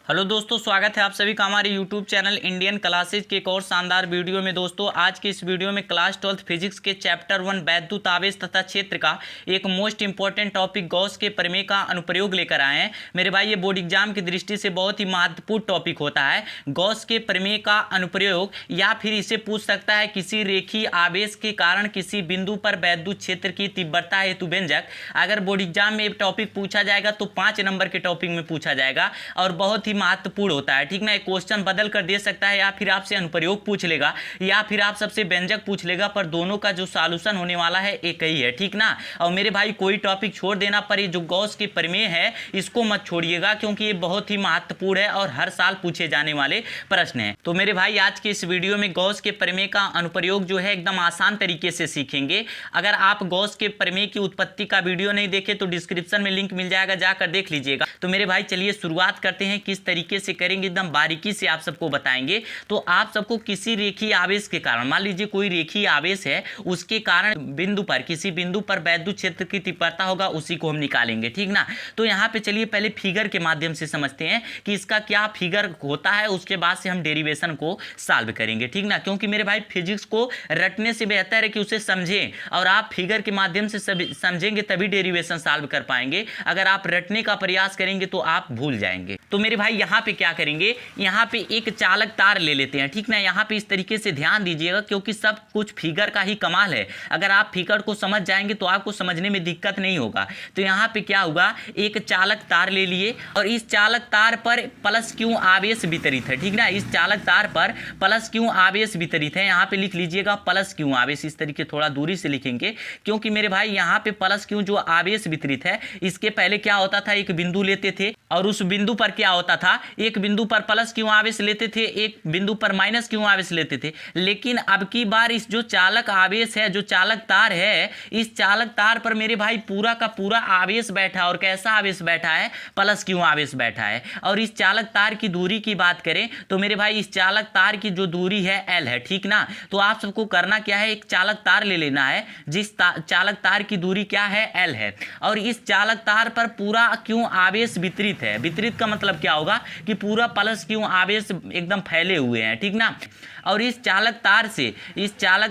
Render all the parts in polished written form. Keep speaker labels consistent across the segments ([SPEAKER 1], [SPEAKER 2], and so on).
[SPEAKER 1] Hello दोस्तों, स्वागत है आप सभी का हमारे यूट्यूब चैनल इंडियन क्लासेज के एक और शानदार वीडियो में। दोस्तों आज के इस वीडियो में क्लास 12 फिजिक्स के चैप्टर 1 वैद्युत आवेश तथा क्षेत्र का एक मोस्ट इंपॉर्टेंट टॉपिक गॉस के प्रमेय का अनुप्रयोग लेकर आए हैं। मेरे भाई ये बोर्ड एग्जाम की दृष्टि से बहुत ही महत्वपूर्ण टॉपिक होता है। गॉस के प्रमेय का अनुप्रयोग, या फिर इसे पूछ सकता है किसी रेखीय आवेश के कारण किसी बिंदु पर वैद्युत क्षेत्र की तीव्रता हेतु व्यंजक। अगर बोर्ड एग्जाम में टॉपिक पूछा जाएगा तो 5 नंबर के टॉपिक में पूछा जाएगा और बहुत ही महत्वपूर्ण होता है। ठीक ना, एक क्वेश्चन बदल कर दे सकता है, या फिर आपसे अनुप्रयोग पूछ लेगा, या फिर आप सबसे व्यंजक पूछ लेगा, पर दोनों का जो सॉल्यूशन होने वाला है एक ही है। ठीक ना, और मेरे भाई कोई टॉपिक छोड़ देना, पर ये जो गॉस के प्रमेय है इसको मत छोड़िएगा, क्योंकि ये बहुत ही महत्वपूर्ण है और हर साल पूछे जाने वाले प्रश्न है। तो मेरे भाई आज के इस वीडियो में गॉस के प्रमेय का अनुप्रयोग जो है एकदम आसान तरीके से सीखेंगे। अगर आप गॉस के प्रमेय की उत्पत्ति का वीडियो नहीं देखे तो डिस्क्रिप्शन में लिंक मिल जाएगा, जाकर देख लीजिएगा। तो मेरे भाई चलिए शुरुआत करते हैं, किस तरीके से करेंगे एकदम बारीकी से आप सबको बताएंगे। तो आप सबको किसी रेखीय आवेश के कारण, मान लीजिए कोई रेखीय आवेश है, उसके कारण बिंदु पर, किसी बिंदु पर वैद्युत क्षेत्र की तीव्रता होगा, उसी को हम निकालेंगे। ठीक ना, तो यहाँ पे चलिए पहले फिगर के माध्यम से समझते हैं कि इसका क्या फिगर होता है, उसके बाद से हम डेरिवेशन को सॉल्व करेंगे। ठीक ना, क्योंकि मेरे भाई फिजिक्स को रटने से बेहतर है कि उसे समझें, और आप फिगर के माध्यम से समझेंगे तभी डेरिवेशन सॉल्व कर पाएंगे। अगर आप रटने का प्रयास करेंगे तो आप भूल जाएंगे। तो मेरे भाई यहाँ पे क्या करेंगे, यहाँ पे एक चालक तार ले लेते हैं। ठीक ना, यहाँ पे इस तरीके से ध्यान दीजिएगा, क्योंकि सब कुछ फिगर का ही कमाल है। अगर आप फिगर को समझ जाएंगे तो आपको समझने में दिक्कत नहीं होगा। तो यहाँ पे क्या होगा, एक चालक तार ले लिए और इस चालक तार पर प्लस क्यू आवेश वितरित है। ठीक ना, इस चालक तार पर प्लस क्यू आवेश वितरित है। यहाँ पे लिख लीजिएगा प्लस क्यू आवेश, इस तरीके थोड़ा दूरी से लिखेंगे, क्योंकि मेरे भाई यहाँ पे प्लस क्यू जो आवेश वितरित है, इसके पहले क्या होता था, एक बिंदु लेते थे और उस बिंदु पर क्या होता था, एक बिंदु पर प्लस क्यू आवेश लेते थे, एक बिंदु पर माइनस क्यू आवेश लेते थे। लेकिन अब की बार इस जो चालक आवेश है, जो चालक तार है, इस चालक तार पर मेरे भाई पूरा का पूरा आवेश बैठा है। और कैसा आवेश बैठा है, प्लस क्यू आवेश बैठा है। और इस चालक तार की दूरी की बात करें तो मेरे भाई इस चालक तार की जो दूरी है एल है। ठीक ना, तो आप सबको करना क्या है, एक चालक तार ले लेना है जिस चालक तार की दूरी क्या है, एल है, और इस चालक तार पर पूरा क्यू आवेश वितरित है। वितरित का मतलब क्या होगा कि पूरा प्लस क्यू आवेश एकदम फैले हुए हैं। ठीक ना, और इस चालक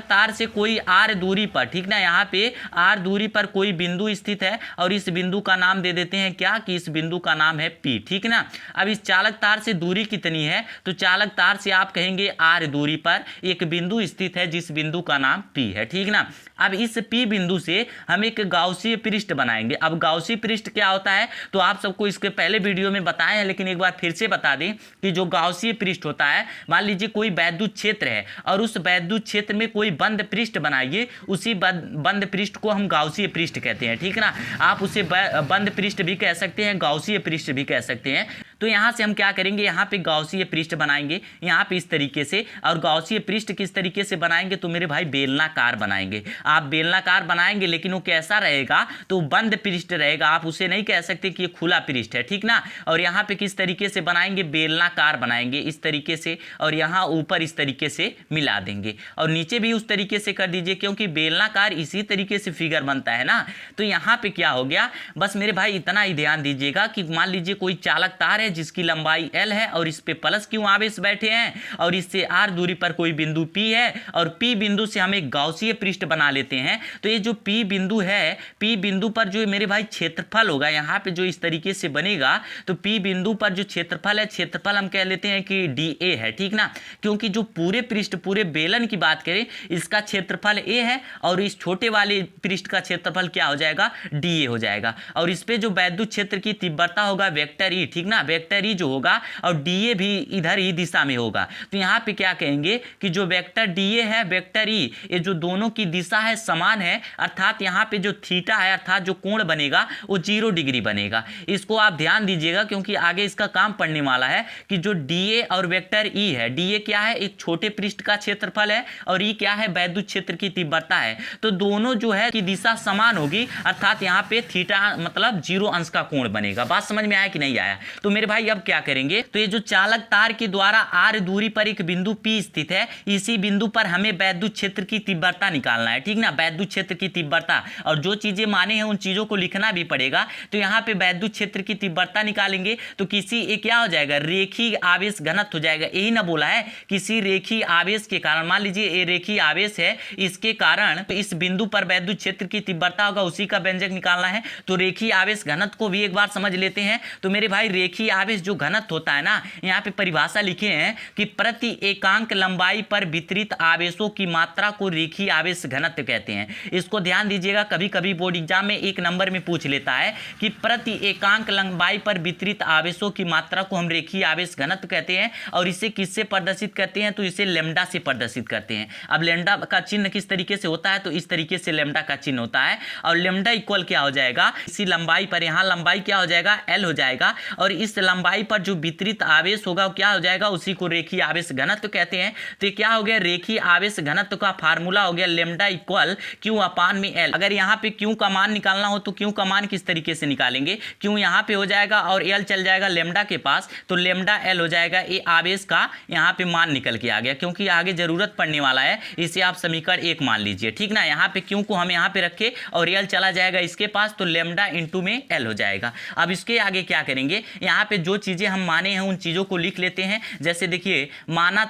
[SPEAKER 1] तार से कोई आर दूरी पर, ठीक ना, यहाँ पे आर दूरी पर कोई बिंदु स्थित है, और इस बिंदु का नाम दे देते हैं क्या, कि इस बिंदु का नाम है पी। ठीक ना, अब इस चालक तार से दूरी कितनी है, तो चालक तार से आप कहेंगे आर दूरी पर एक बिंदु स्थित है, जिस बिंदु का नाम पी है। ठीक ना, अब इस पी बिंदु से हम एक गाउसीय पृष्ठ बनाएंगे। अब गाउसीय पृष्ठ क्या होता है, तो आप सबको इसके पहले वीडियो में बताए हैं, लेकिन एक बार फिर से बता दें कि जो गाउसीय पृष्ठ होता है, मान लीजिए कोई वैद्युत क्षेत्र है और उस वैद्युत क्षेत्र में कोई बंद पृष्ठ बनाइए, उसी बंद पृष्ठ को हम गाउसीय पृष्ठ कहते हैं। ठीक ना, आप उसे बंद पृष्ठ भी कह सकते हैं, गाउसीय पृष्ठ भी कह सकते हैं। तो यहाँ से हम क्या करेंगे, यहाँ पे गाउसीय पृष्ठ बनाएंगे, यहाँ पे इस तरीके से। और गाउसीय पृष्ठ किस तरीके से बनाएंगे, तो मेरे भाई बेलनाकार बनाएंगे। आप बेलनाकार बनाएंगे, लेकिन वो कैसा रहेगा, तो बंद पृष्ठ रहेगा। आप उसे नहीं कह सकते कि ये खुला पृष्ठ है। ठीक ना, और यहाँ पे किस तरीके से बनाएंगे, बेलनाकार बनाएंगे इस तरीके से, और यहाँ ऊपर इस तरीके से मिला देंगे, और नीचे भी उस तरीके से कर दीजिए, क्योंकि बेलनाकार इसी तरीके से फिगर बनता है ना। तो यहाँ पे क्या हो गया, बस मेरे भाई इतना ही ध्यान दीजिएगा कि मान लीजिए कोई चालक तार है जिसकी लंबाई एल है, और इस पे प्लस क्यू आवेश बैठे हैं, और इससे आर दूरी पर कोई बिंदु पी है, और पी बिंदु से हम एक गाउसीय पृष्ठ बना लेते हैं। तो ये जो पी बिंदु है, पी बिंदु पर जो मेरे भाई क्षेत्रफल होगा, यहाँ पे जो इस तरीके से बनेगा, तो पी बिंदु पर जो क्षेत्रफल है, क्षेत्रफल हम कह लेते हैं कि डी ए है। ठीक ना, क्योंकि जो पूरे पृष्ठ, पूरे बेलन की बात करें, इसका क्षेत्रफल ए है, और इस छोटे वाले पृष्ठ का क्षेत्रफल क्या हो जाएगा, डी ए हो जाएगा। और इस पे जो वैद्युत क्षेत्र की तीव्रता होगा वेक्टर ई। ठीक ना, वेक्टर ई जो होगा, और डीए भी इधर ही दिशा में होगा। तो यहाँ पे क्या कहेंगे कि जो वेक्टर डीए है, वेक्टर ई, ये जो दोनों की दिशा है समान है, अर्थात यहाँ पे जो थीटा है, अर्थात जो कोण बनेगा वो 0 डिग्री बनेगा। इसको आप ध्यान दीजिएगा, क्योंकि आगे इसका काम पड़ने वाला है कि जो डीए और वेक्टर ई है, डीए क्या है, एक छोटे पृष्ठ का क्षेत्रफल है, और ई क्या है, वैद्युत क्षेत्र की तीव्रता है। तो दोनों जो है की दिशा समान होगी, अर्थात यहाँ पे थीटा मतलब 0 अंश का कोण बनेगा। बात समझ में आया कि नहीं आया। तो मेरे मेरे भाई अब क्या करेंगे, तो ये जो चालक तार के द्वारा r दूरी पर एक बिंदु P स्थित है, इसी बिंदु पर हमें वैद्युत क्षेत्र की तीव्रता निकालना है, ठीक ना, वैद्युत क्षेत्र की तीव्रता। और जो चीजें माने हैं उन चीजों को लिखना भी पड़ेगा। तो यहाँ पे वैद्युत क्षेत्र की तीव्रता निकालेंगे तो किसी एक क्या हो जाएगा, रेखीय आवेश घनत्व हो जाएगा। यही ना बोला है, किसी रेखीय आवेश के कारण, मान लीजिए ये रेखीय आवेश है, इसके कारण तो इस बिंदु पर वैद्युत क्षेत्र की तीव्रता होगा, उसी का व्यंजक निकालना है। तो रेखीय आवेश घनत्व को भी एक बार समझ लेते हैं। तो मेरे भाई रेखीय आवेश जो घनत्व होता है ना, यहाँ पे परिभाषा लिखे हैं कि प्रति एकांक लंबाई पर वितरित आवेशों की मात्रा को रेखीय आवेश घनत्व कहते हैं। इसको ध्यान दीजिएगा, कभी कभी बोर्ड एग्जाम में एक नंबर में पूछ लेता है कि प्रति एकांक लंबाई पर वितरित आवेशों की मात्रा को हम रेखीय आवेश घनत्व कहते हैं। और इसे किससे प्रदर्शित करते हैं, तो इसे लैम्डा से प्रदर्शित करते हैं। अब लैम्डा का चिन्ह किस तरीके से होता है, तो इस तरीके से लैम्डा का चिन्ह होता है। और लैम्डा इक्वल क्या हो जाएगा, इसी लंबाई पर, यहाँ लंबाई क्या हो जाएगा, एल हो जाएगा, और इस लंबाई पर जो वितरित आवेश होगा क्या हो जाएगा, उसी को रेखीय आवेश घनत्व कहते हैं। तो क्या हो गया, रेखीय आवेश घनत्व का फार्मूला हो गया लैम्डा इक्वल क्यू अपान में एल। अगर यहाँ पे क्यू का मान निकालना हो तो क्यू का मान किस तरीके से निकालेंगे, क्यू यहाँ पे हो जाएगा और एल चल जाएगा लैम्डा के पास, तो लैम्डा एल हो जाएगा। ये आवेश का यहाँ पे मान निकल के आ गया, क्योंकि आगे जरूरत पड़ने वाला है, इसे आप समीकरण 1 मान लीजिए, ठीक ना। यहाँ पे क्यू को हम यहाँ पे रखे और एल चला जाएगा इसके पास, तो लैम्डा इंटू में एल हो जाएगा। अब इसके आगे क्या करेंगे, यहाँ पे जो चीजें हम माने हैं उन चीजों को लिख लेते हैं। जैसे देखिए, माना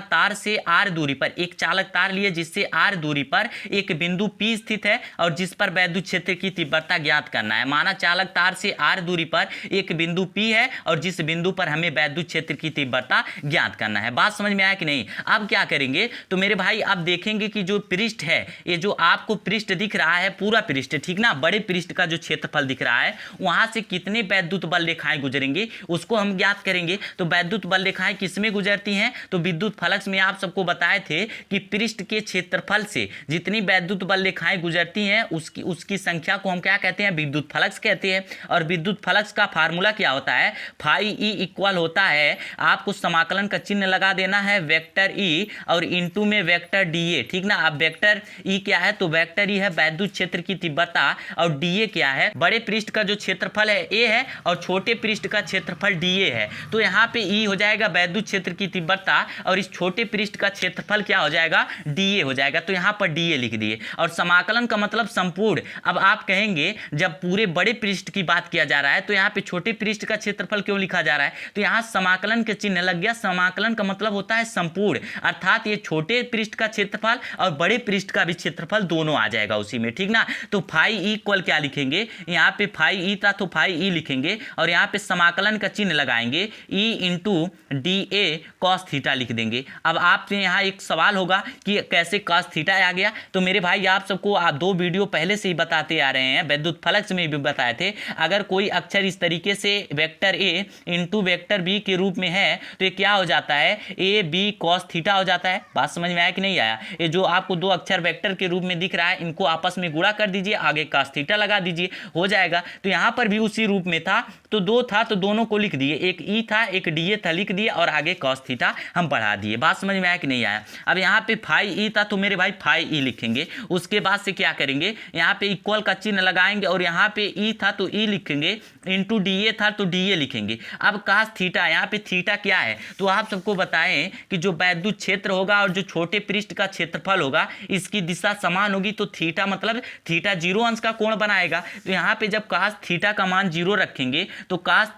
[SPEAKER 1] तार से आर दूरी पर एक चालक तार लिए, जिससे आर दूरी पर एक बिंदु P स्थित है और जिस पर वैद्युत क्षेत्र की तीव्रता ज्ञात करना है। माना चालक तार से आर दूरी पर एक बिंदु P है और जिस बिंदु पर हमें वैद्युत क्षेत्र की तीव्रता ज्ञात करना है। बात समझ में आया कि नहीं। अब क्या करेंगे, तो मेरे भाई आप देखेंगे कि जो पृष्ठ है, ये जो आपको पृष्ठ दिख रहा है, पूरा पृष्ठ, ठीक ना, बड़े पृष्ठ का जो क्षेत्रफल दिख रहा है, वहां से कितने वैद्युत बल रेखाएं गुजरेंगे उसको हम ज्ञात करेंगे। तो वैद्युत बल रेखाएं किसमें गुजरती हैं, तो विद्युत फलक में आप सबको बताए थे कि पृष्ठ के क्षेत्रफल से जितनी वैद्युत बल रेखाएं गुजरती हैं उसकी संख्या को हम क्या कहते हैं, विद्युत फलक कहते हैं। और विद्युत फलक का फार्मूला क्या होता है, फाई ई इक्वल होता है, आपको समाकलन का चिन्ह लगा देना है, वेक्टर ई और इंटू में वेक्टर डी ए, ठीक ना। अब वेक्टर ई क्या है, तो वेक्टर ई है वैद्युत क्षेत्र की तीव्रता, और डी ए क्या है, बड़े पृष्ठ का जो क्षेत्रफल है ए है और छोटे पृष्ठ का क्षेत्रफल डी ए है। तो यहाँ पे ई हो जाएगा वैद्युत क्षेत्र की तीव्रता और इस छोटे पृष्ठ का क्षेत्रफल क्या हो जाएगा, डी ए हो जाएगा। तो यहाँ पर डी ए लिख दिए। और समाकलन का मतलब संपूर्ण। अब आप कहेंगे जब पूरे बड़े पृष्ठ की बात किया जा रहा है तो यहाँ पे छोटे पृष्ठ का क्षेत्रफल क्यों लिखा जा रहा है, तो यहाँ समाकलन के चिन्ह लग गया। समाकलन का मतलब होता है संपूर्ण, अर्थात ये छोटे पृष्ठ का क्षेत्रफल और बड़े पृष्ठ का भी क्षेत्रफल दोनों आ जाएगा उसी में, ठीक ना। तो फाई ई इक्वल क्या लिखेंगे, यहाँ पे फाई ई था तो फाई ई लिखेंगे और यहाँ पे समाकलन का चिन्ह लगाएंगे, E into D A cos theta लिख देंगे। अब आपसे यहाँ एक सवाल होगा कि कैसे कॉस थीटा आ गया, तो मेरे भाई आप सबको आप 2 वीडियो पहले से ही बताते आ रहे हैं, विद्युत फलक में भी बताए थे। अगर कोई अक्षर इस तरीके से vector A into vector B के रूप में है तो ये क्या हो जाता है, ए बी कॉस थीटा हो जाता है। बात समझ में आया कि नहीं आया। ये जो आपको 2 अक्षर वेक्टर के रूप में दिख रहा है, इनको आपस में गुणा कर दीजिए, आगे कॉस थीटा लगा दीजिए, हो जाएगा। तो यहाँ पर भी उसी रूप में था, तो 2 था तो दोनों को लिख दिए, एक ई था एक डी ए था, लिख दिए और आगे कॉस थीटा हम बढ़ा दिए। बात समझ में आया कि नहीं आया। अब यहाँ पे फाई ई था तो मेरे भाई फाई ई लिखेंगे। उसके बाद से क्या करेंगे, यहाँ पे इक्वल का चिन्ह लगाएंगे और यहाँ पे ई था तो ई लिखेंगे, इंटू डी ए था तो डी ए लिखेंगे। अब कॉस थीटा, यहाँ पे थीटा क्या है, तो आप सबको बताएं कि जो वैद्युत क्षेत्र होगा और जो छोटे पृष्ठ का क्षेत्रफल होगा इसकी दिशा समान होगी, तो थीटा मतलब थीटा 0 अंश का कोण बनाएगा। तो यहाँ पे जब कॉस थीटा का मान 0 रखेंगे तो कॉस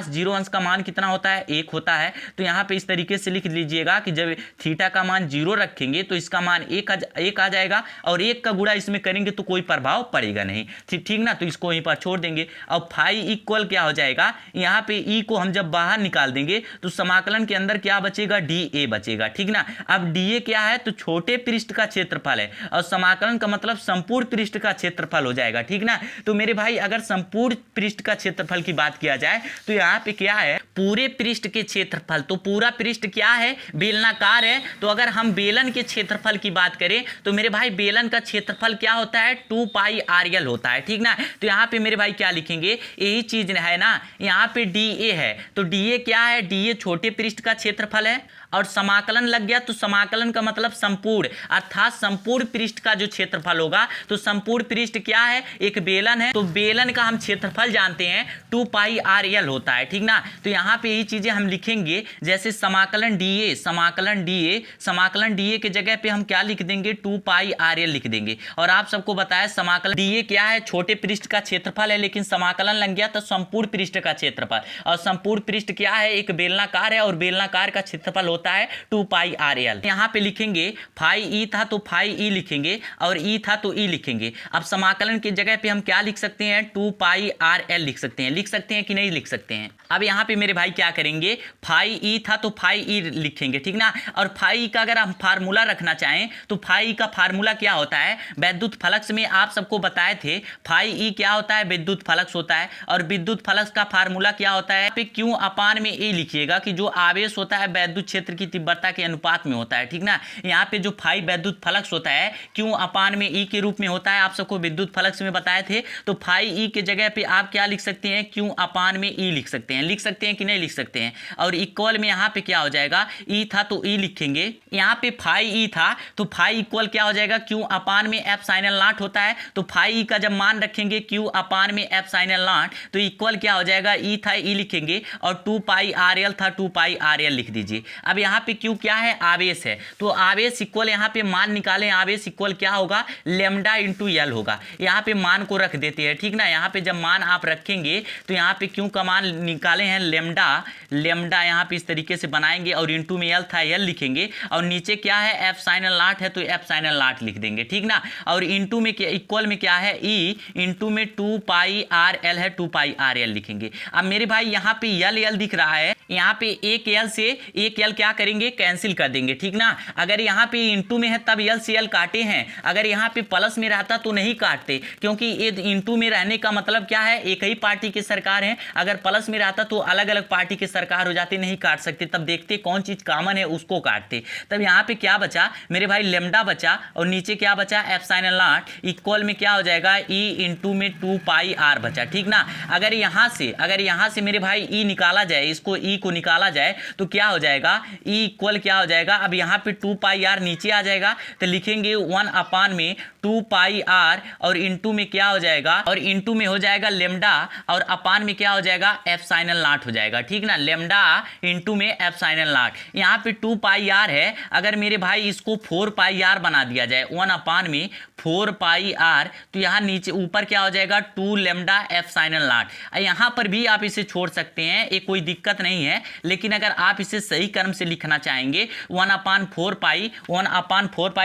[SPEAKER 1] 0 अंश का मान कितना होता है, 1 होता है। तो यहाँ पे इस तरीके से लिख लीजिएगा कि जब थीटा का मान 0 रखेंगे तो इसका मान 1 आ जाएगा और 1 का गुणा इसमें करेंगे तो कोई प्रभाव पड़ेगा नहीं, ठीक ना। तो इसको यहीं पर छोड़ देंगे। अब फाई इक्वल क्या हो जाएगा, यहाँ पे ई को हम जब बाहर निकाल देंगे तो समाकलन के अंदर क्या बचेगा, डी ए बचेगा, ठीक ना। अब डी ए क्या है, तो छोटे पृष्ठ का क्षेत्रफल है और समाकलन का मतलब संपूर्ण पृष्ठ का क्षेत्रफल हो जाएगा, ठीक ना। तो मेरे भाई अगर संपूर्ण पृष्ठ का क्षेत्रफल की बात किया जाए तो यहाँ पे क्या है, पूरे पृष्ठ के क्षेत्रफल, तो पूरा पृष्ठ क्या है, बेलनाकार है। तो अगर हम बेलन के क्षेत्रफल की बात करें तो मेरे भाई बेलन का क्षेत्रफल क्या होता है, 2 पाई आर एल होता है, ठीक ना। तो यहाँ पे मेरे भाई क्या लिखेंगे, यही चीज है ना, यहाँ पे डी ए है तो डी ए क्या है, डी ए छोटे पृष्ठ का क्षेत्रफल है और समाकलन लग गया तो समाकलन का मतलब संपूर्ण, अर्थात संपूर्ण पृष्ठ का जो क्षेत्रफल होगा। तो संपूर्ण पृष्ठ क्या है, एक बेलन है, तो बेलन का हम क्षेत्रफल जानते हैं 2 पाई आर एल होता है, ठीक ना। तो यहाँ पे यही चीजें हम लिखेंगे, जैसे समाकलन डी ए के जगह पे हम क्या लिख देंगे, 2 पाई आर एल लिख देंगे। और आप सबको बताया समाकलन डी ए क्या है, छोटे पृष्ठ का क्षेत्रफल है, लेकिन समाकलन लग गया तो संपूर्ण पृष्ठ का क्षेत्रफल। और संपूर्ण पृष्ठ क्या है, एक बेलनाकार है, और बेलनाकार का क्षेत्रफल होता है 2 पाई आर एल। यहाँ पे लिखेंगे फाई ई था तो फाई ई लिखेंगे, और ई था तो ई लिखेंगे। अब समाकलन की जगह पे हम क्या लिख सकते हैं, 2 पाई आर एल लिख सकते हैं कि नहीं लिख सकते हैं। अब यहाँ पे मेरे भाई क्या करेंगे, फाई ई था तो फाई ई लिखेंगे, ठीक ना। और फाई का अगर हम फार्मूला रखना चाहें तो फाई का फार्मूला क्या होता है, विद्युत फ्लक्स में आप सबको बताए थे, फाई ई क्या होता है, विद्युत फ्लक्स होता है। और विद्युत फ्लक्स का फार्मूला क्या होता है, पे क्यू अपान में ए लिखिएगा कि जो आवेश होता है विद्युत क्षेत्र की तीव्रता के अनुपात में होता है, ठीक ना। यहाँ पे जो फाई विद्युत फ्लक्स होता है क्यू अपान में ई के रूप में होता है, आप सबको विद्युत फ्लक्स में बताए थे। तो फाई ई के जगह पे आप क्या लिख सकते हैं, क्यू अपान में ई लिख सकते हैं कि नहीं लिख सकते हैं। और इक्वल में यहाँ पे क्या हो जाएगा, ई था तो ई लिखेंगे। यहाँ पे फाई ई था तो फाई इक्वल क्या हो जाएगा, क्यू अपान में एफ साइन नॉट होता है। तो फाई ई का जब मान रखेंगे क्यू अपान में एफ साइन नॉट, तो इक्वल क्या हो जाएगा, ई था ई लिखेंगे, और 2 पाई आर एल था 2 पाई आर एल लिख दीजिए। अब यहाँ पे क्यू क्या है, आवेश है, तो आवेश इक्वल यहाँ पे मान निकालें, आवेश इक्वल क्या होगा, लेमडा इंटू एल होगा। यहाँ पे मान को रख देते हैं, ठीक ना। यहाँ पे जब मान आप रखेंगे तो यहाँ पे क्यू का मान निकाले हैं लेमडा यहाँ पे इस तरीके से बनाएंगे, और इंटू में एल था एल लिखेंगे, और नीचे क्या है, एफ साइन नॉट है तो एफ साइन नॉट लिख देंगे, ठीक ना। और इंटू में इक्वल में क्या है, ई इंटू में 2 पाई आर एल है, 2 पाई आर एल लिखेंगे। अब मेरे भाई यहाँ पे एल दिख रहा है, यहाँ पे एक एल से एक एल क्या करेंगे, कैंसिल कर देंगे, ठीक ना। अगर यहाँ पे इंटू में है तब एल से एल काटे हैं, अगर यहाँ पे प्लस में रहता तो नहीं काटते, क्योंकि ये इंटू में रहने का मतलब क्या है, एक ही पार्टी की सरकार है। अगर प्लस में रहता तो अलग अलग पार्टी की सरकार हो जाती, नहीं काट सकते, तब देखते कौन चीज कॉमन है उसको काटते। तब यहाँ पे क्या बचा मेरे भाई, लेमडा बचा, और नीचे क्या बचा, एफ साइन नॉट इक्वल में क्या हो जाएगा, ई इंटू में 2 पाई आर बचा, ठीक ना। अगर यहाँ से मेरे भाई ई निकाला जाए, इसको ई को निकाला जाए तो क्या हो जाएगा, ई इक्वल क्या हो जाएगा, अब यहाँ पे 2 पाई आर नीचे आ जाएगा, तो लिखेंगे 1 अपान में 2 पाई आर, और इंटू में क्या हो जाएगा, और इंटू में हो जाएगा लेमडा, और अपान में क्या हो जाएगा, एफ साइन नॉट हो जाएगा, ठीक ना। लेमडा इंटू में एफ साइन नॉट, यहाँ पे 2 पाई आर है, अगर मेरे भाई इसको 4 पाई आर बना दिया जाए, 1 अपान में 4 पाई आर, तो यहाँ नीचे ऊपर क्या हो जाएगा, 2 लेमडा एफ साइन नॉट। यहाँ पर भी आप इसे छोड़ सकते हैं, ये कोई दिक्कत नहीं है, लेकिन अगर आप इसे सही क्रम से लिखना चाहेंगे 1 अपान 4 पाई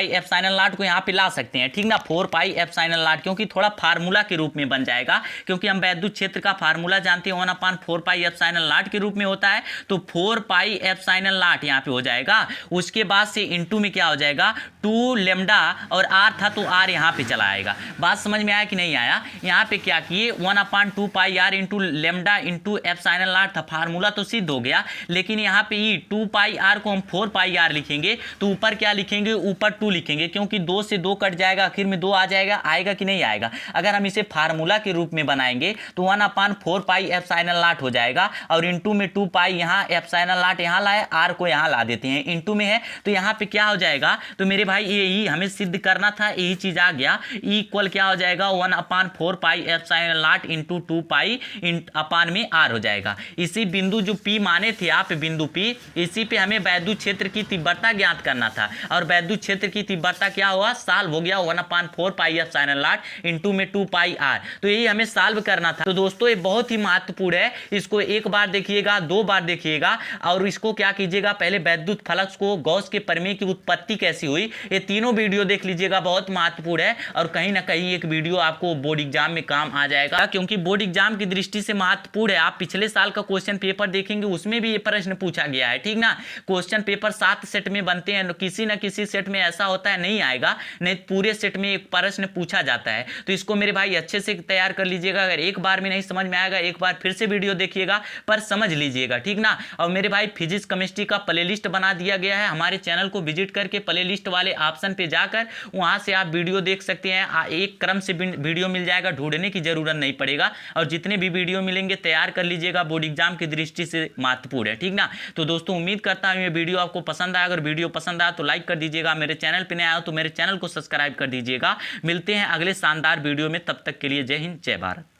[SPEAKER 1] एफ साइन नॉट को यहाँ पे ला सकते हैं, ठीक ना। 4 पाई एफ साइन नॉट, क्योंकि थोड़ा फार्मूला के रूप में बन जाएगा, क्योंकि हम विद्युत क्षेत्र का फार्मूला जानते हैं, 1 अपान 4 पाई एफ साइन नॉट के रूप में होता है। तो 4 पाई एफ साइन नॉट यहाँ पे हो जाएगा, उसके बाद से इंटू में क्या हो जाएगा, 2 लेमडा, और आर था तो आर यहाँ पे चला आएगा। बात समझ में आया कि नहीं आया। यहाँ पे क्या किए, 1 upon 2 pi R into lambda into F sine nought था, फार्मूला तो सिद्ध हो गया, लेकिन यहाँ पे 2 पाई आर को हम 4 पाई आर लिखेंगे, तो ऊपर क्या लिखेंगे, ऊपर 2 लिखेंगे, क्योंकि 2 से 2 कट जाएगा, आखिर में 2 आ जाएगा, आएगा कि नहीं आएगा। अगर हम इसे फार्मूला के रूप में बनाएंगे तो 1 अपान 4 पाई एफ साइन नॉट हो जाएगा, और इंटू में 2 पाई यहाँ एफ साइन नॉट यहाँ लाए, आर को यहाँ ला देते हैं, इंटू में है तो यहाँ पे क्या हो जाएगा, तो मेरे भाई यही हमें सिद्ध करना था, यही चीज आ गया। ई इक्वल क्या हो जाएगा, 1 अपान 4 पाई एफ साइन नॉट इंटू 2 पाई अपान में आर हो जाएगा। इसी बिंदु जो पी माने थे आप, बिंदु पी, इसी पे हमें विद्युत क्षेत्र की तीव्रता ज्ञात करना था, और विद्युत क्षेत्र की तीव्रता क्या हुआ, सॉल्व हो गया, 1 अपान 4 पाई एफ साइन नॉट इंटू में 2 पाई आर। तो यही हमें सॉल्व करना था। तो दोस्तों ये बहुत ही महत्वपूर्ण है, इसको एक बार देखिएगा, 2 बार देखिएगा, और इसको क्या कीजिएगा, पहले विद्युत फ्लक्स को, गॉस के प्रमेय की उत्पत्ति कैसी हुई, ये तीनों वीडियो देख लीजिएगा, बहुत महत्वपूर्ण है। और कहीं ना कहीं एक वीडियो आपको बोर्ड एग्जाम में काम आ जाएगा, क्योंकि बोर्ड एग्जाम की दृष्टि से महत्वपूर्ण है। आप पिछले साल का क्वेश्चन पेपर देखेंगे, उसमें भी ये प्रश्न पूछा गया है, ठीक ना। क्वेश्चन पेपर 7 सेट में बनते हैं, किसी न किसी सेट में ऐसा होता है नहीं आएगा, नहीं पूरे सेट में एक प्रश्न पूछा जाता है। तो इसको मेरे भाई अच्छे से तैयार कर लीजिएगा। अगर एक बार में नहीं समझ में आएगा, एक बार फिर से वीडियो देखिएगा, पर समझ लीजिएगा, ठीक ना। और मेरे भाई फिजिक्स केमिस्ट्री का प्लेलिस्ट बना दिया गया है, हमारे चैनल को विजिट करके प्लेलिस्ट वाले ऑप्शन पे जाकर वहां से आप वीडियो देख सकते हैं। एक क्रम से वीडियो मिल जाएगा, ढूंढने की जरूरत नहीं पड़ेगा, और जितने भी वीडियो मिलेंगे तैयार कर लीजिएगा, बोर्ड एग्जाम की दृष्टि से महत्वपूर्ण है, ठीक ना। तो दोस्तों उम्मीद करता हूं ये वीडियो आपको पसंद आया। अगर वीडियो पसंद आया तो लाइक कर दीजिएगा, मेरे चैनल पे नए आए हो तो मेरे चैनल को सब्सक्राइब कर दीजिएगा। मिलते हैं अगले शानदार वीडियो में, तब तक के लिए जय हिंद, जय भारत।